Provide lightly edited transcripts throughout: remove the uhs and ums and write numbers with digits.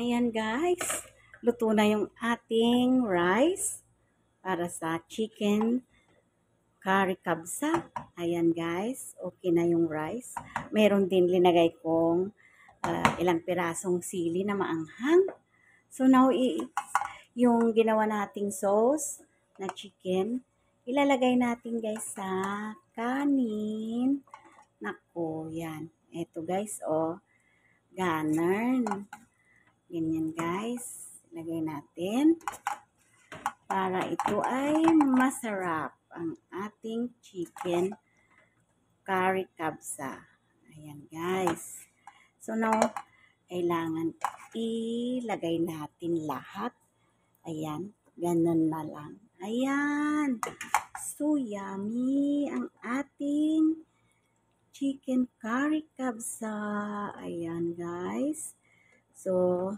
Ayan guys, luto na yung ating rice para sa chicken curry kabsa. Ayan guys, okay na yung rice. Meron din linagay kong ilang pirasong sili na maanghang. So now, yung ginawa nating sauce na chicken, ilalagay natin guys sa kanin. Nako, yan. Eto guys, oh, ganern. Ganyan guys, ilagay natin para ito ay masarap ang ating chicken curry kabsa. Ayan guys. So now, kailangan ilagay natin lahat. Ayan, ganun na lang. Ayan. So yummy ang ating chicken curry kabsa. Ayan guys. So,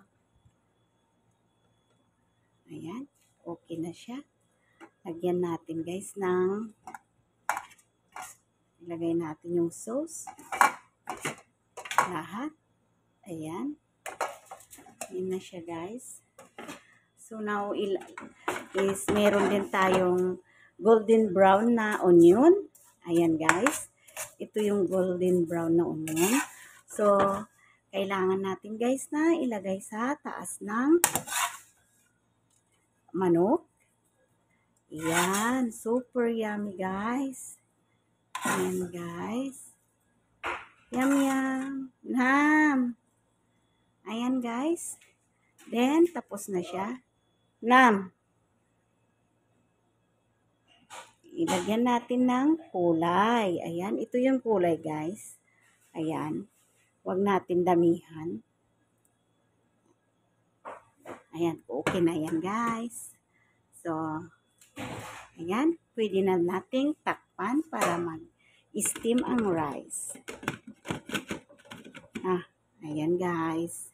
ayan, okay na siya. Lagyan natin guys ilagay natin yung sauce. Lahat. Ayan. Ayan na siya guys. So now, meron din tayong golden brown na onion. Ayan guys. Ito yung golden brown na onion. So, kailangan natin guys na ilagay sa taas ng manok. Ayan. Super yummy guys. Ayan guys. Yum yum. Nam. Ayan guys. Then, tapos na siya. Nam. Ilagyan natin ng kulay. Ayan. Ito yung kulay guys. Ayan. Huwag natin damihan. Ayan. Okay na yan guys. So, ayan. Pwede na nating takpan para mag-steam ang rice. Ayan guys.